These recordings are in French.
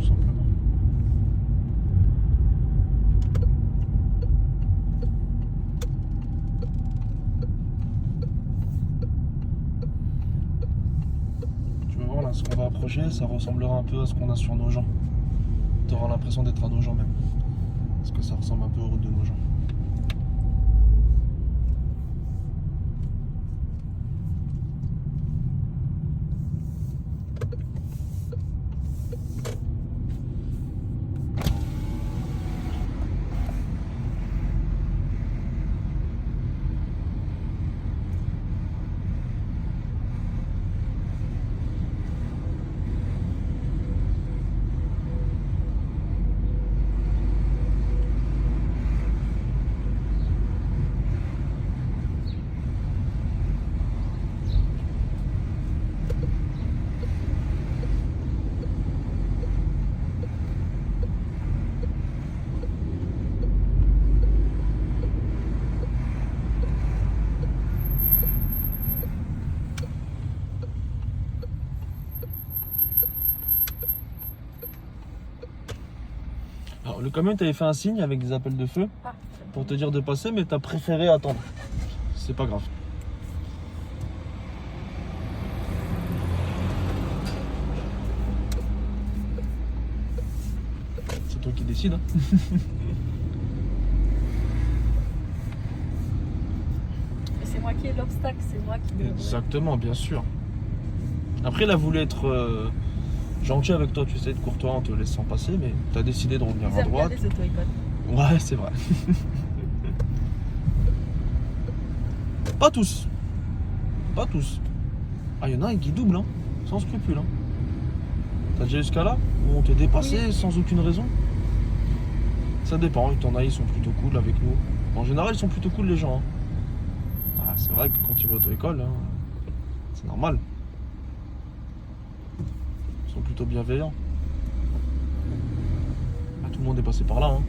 tout simplement. Tu vas voir là, ce qu'on va approcher, ça ressemblera un peu à ce qu'on a sur nos gens. Tu auras l'impression d'être à nos gens même. Parce que ça ressemble un peu aux routes de nos gens. Alors, le camion t'avait fait un signe avec des appels de feu pour te dire de passer, mais t'as préféré attendre. C'est pas grave. C'est toi qui décides. Hein. C'est moi qui ai l'obstacle, c'est moi qui devrais. Exactement, bien sûr. Après, il a voulu être gentil avec toi, tu sais, de courtois en te laissant passer, mais t'as décidé de revenir Ils à aiment bien droite. les auto-écoles. Ouais, c'est vrai. Pas tous. Pas tous. Ah, il y en a un qui double, hein, sans scrupule. Hein. T'as déjà eu ce cas-là où on te dépassait sans aucune raison? Ça dépend, il y en a, ils sont plutôt cool avec nous. En général, ils sont plutôt cool les gens. Hein. Ah, c'est vrai que quand tu vas auto-école, hein, c'est normal. Ils sont plutôt bienveillants. Ah, tout le monde est passé par là. Hein.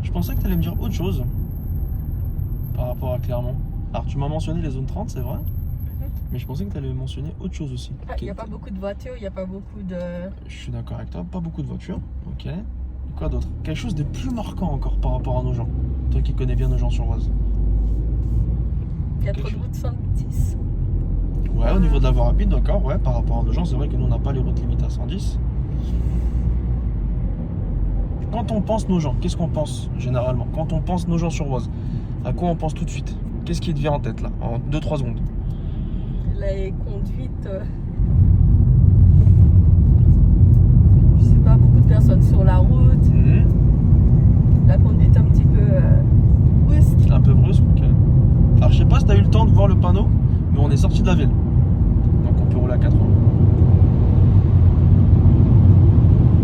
Je pensais que tu allais me dire autre chose par rapport à Clermont. Alors tu m'as mentionné les zones 30, c'est vrai, mais je pensais que tu allais mentionner autre chose aussi. Il n'y a pas beaucoup de voitures, il n'y a pas beaucoup de... Je suis d'accord avec toi, pas beaucoup de voitures, ok. Et quoi d'autre? Quelque chose de plus marquant encore par rapport à nos gens. Toi qui connais bien nos gens sur Oise. Il y a trop de routes 110. Ouais, au niveau de la voie rapide, d'accord, ouais, par rapport à nos gens, c'est vrai que nous on n'a pas les routes limitées à 110. Quand on pense nos gens, qu'est-ce qu'on pense généralement? Quand on pense nos gens sur Oise, à quoi on pense tout de suite? Qu'est-ce qui te vient en tête là, en 2-3 secondes? Les conduites... Je sais pas, beaucoup de personnes sur la route. La conduite un petit peu brusque. Un peu brusque, ok. Alors je sais pas si t'as eu le temps de voir le panneau, mais on est sorti de la ville. Donc on peut rouler à 80.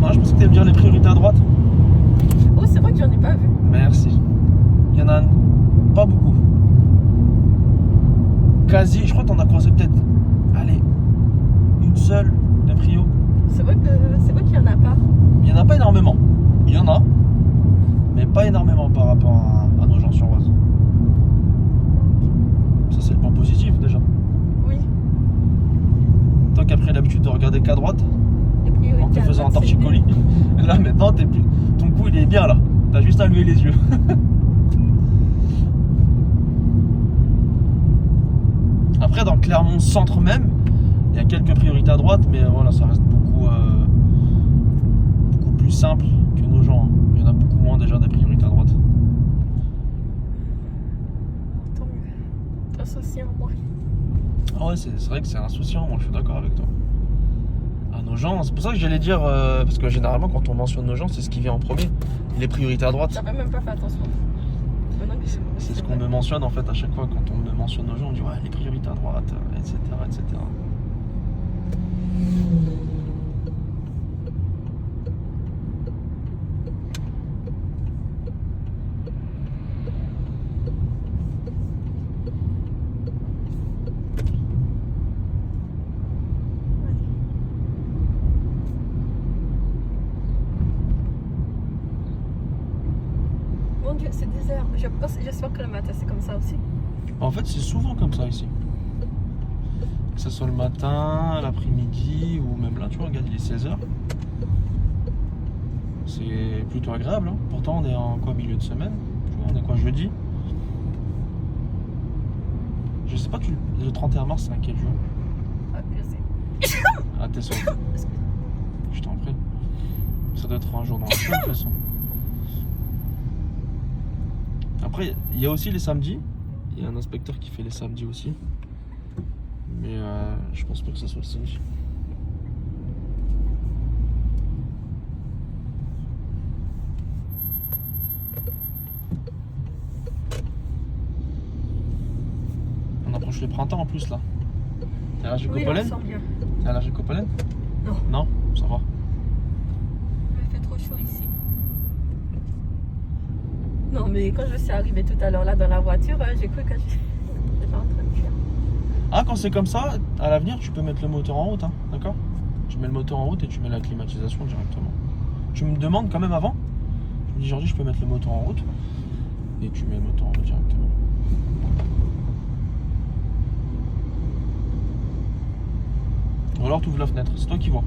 Non, je pensais que t'allais me dire les priorités à droite. Oh, c'est vrai que j'en ai pas vu. Merci. Il y en a pas beaucoup. Quasi, je crois que t'en as croisé peut-être. Allez, une seule de prio. C'est vrai qu'il y en a pas. Il y en a pas énormément. Il y en a, mais pas énormément par rapport à nos gens sur Oise. Ça c'est le point positif déjà. Oui. Toi qui as pris l'habitude de regarder qu'à droite, Les priorités en te à faisant un droite, c'est torticolis. Là maintenant, ton cou il est bien là. T'as juste à lever les yeux. Après, dans Clermont centre même, il y a quelques priorités à droite, mais voilà, ça reste beaucoup plus simple que nos gens. Hein. Il y en a beaucoup moins déjà des priorités à droite. Tant mieux. T'associes en moi. Ah ouais, c'est vrai que c'est insouciant, moi je suis d'accord avec toi. À nos gens, c'est pour ça que j'allais dire, parce que généralement quand on mentionne nos gens, c'est ce qui vient en premier, les priorités à droite. J'avais même pas fait attention. C'est ce qu'on me mentionne en fait à chaque fois quand on me mentionne nos gens, on dit ouais, les priorités à droite, etc. etc. J'espère que le matin c'est comme ça aussi. En fait, c'est souvent comme ça ici. Que ce soit le matin, l'après-midi ou même là, tu vois, regarde, il est 16h. C'est plutôt agréable. Hein. Pourtant, on est en quoi, milieu de semaine? Tu vois, on est quoi, jeudi? Je sais pas, le 31 mars, c'est à quel jour? Ah, je sais. Ah, t'es sûr? Je t'en prie. Ça doit être un jour dans la semaine, de toute façon. Après, il y a aussi les samedis. Il y a un inspecteur qui fait les samedis aussi. Mais je pense pas que ça soit le samedi. On approche le printemps en plus là. T'es allergique Oui, au on pollen? sent bien. T'es allergique au pollen? Non. Non, ça va. Il fait trop chaud ici. Non, mais quand je suis arrivée tout à l'heure là dans la voiture, j'ai cru que j'étais en train de fuir. Ah, quand c'est comme ça, à l'avenir, tu peux mettre le moteur en route, hein, d'accord? Tu mets le moteur en route et tu mets la climatisation directement. Tu me demandes quand même avant. Je me dis, Georgie, je peux mettre le moteur en route. Et tu mets le moteur en route directement. Ou alors tu ouvres la fenêtre, c'est toi qui vois.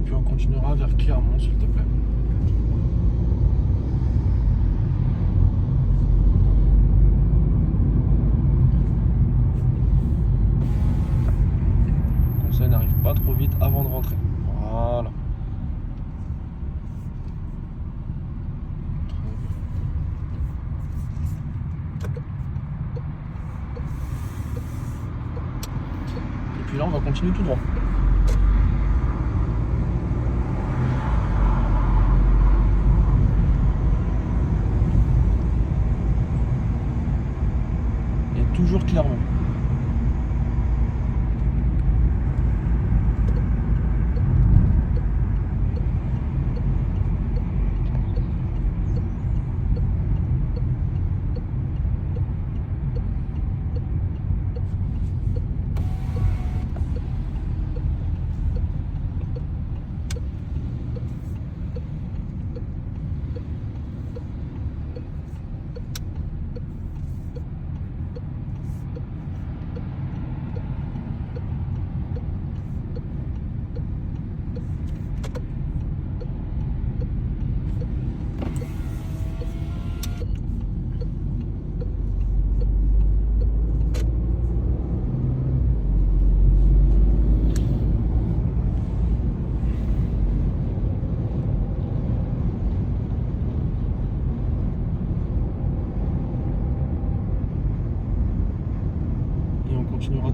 On continuera vers Clermont, s'il te plaît. Comme ça, il n'arrive pas trop vite avant de rentrer. Voilà. Et puis là, on va continuer tout droit. Toujours Clermont.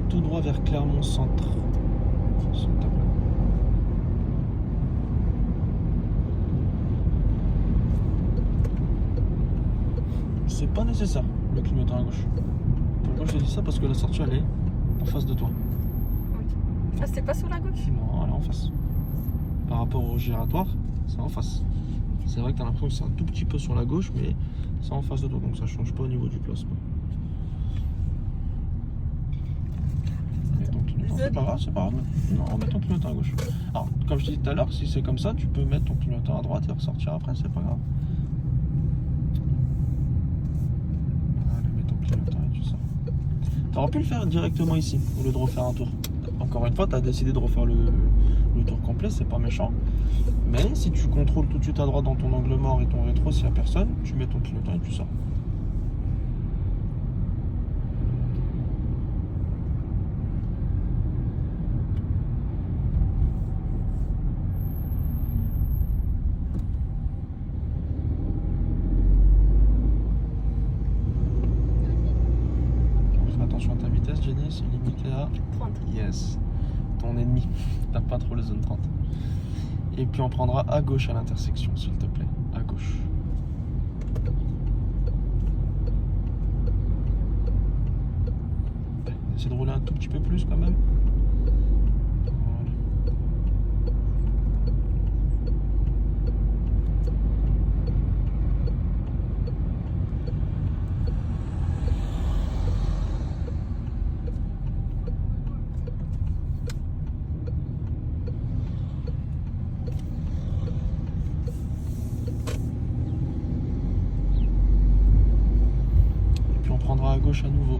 tout droit vers Clermont Centre. Sur le tableau. C'est pas nécessaire le clignotant à gauche. Pourquoi je te dis ça? Parce que la sortie elle est en face de toi. Ah, c'était pas sur la gauche? Non, elle est en face. Par rapport au giratoire, c'est en face. C'est vrai que tu as l'impression que c'est un tout petit peu sur la gauche, mais c'est en face de toi, donc ça change pas au niveau du placement. Et ton clignotant, c'est pas grave, c'est pas grave. Non, on met ton clignotant à gauche. Alors, comme je disais tout à l'heure, si c'est comme ça, tu peux mettre ton clignotant à droite et ressortir après, c'est pas grave. Allez, mets ton clignotant et tu sors. T'aurais pu le faire directement ici, au lieu de refaire un tour. Encore une fois, tu as décidé de refaire le tour complet, c'est pas méchant. Mais si tu contrôles tout de suite à droite dans ton angle mort et ton rétro, s'il n'y a personne, tu mets ton clignotant et tu sors. Fais attention à ta vitesse, Jenny, c'est limité à 30. yes, ton ennemi. Tape pas trop les zones 30. Et puis on prendra à gauche à l'intersection, s'il te plaît. À gauche. Essaye de rouler un tout petit peu plus quand même. Voilà. Et puis on prendra à gauche à nouveau.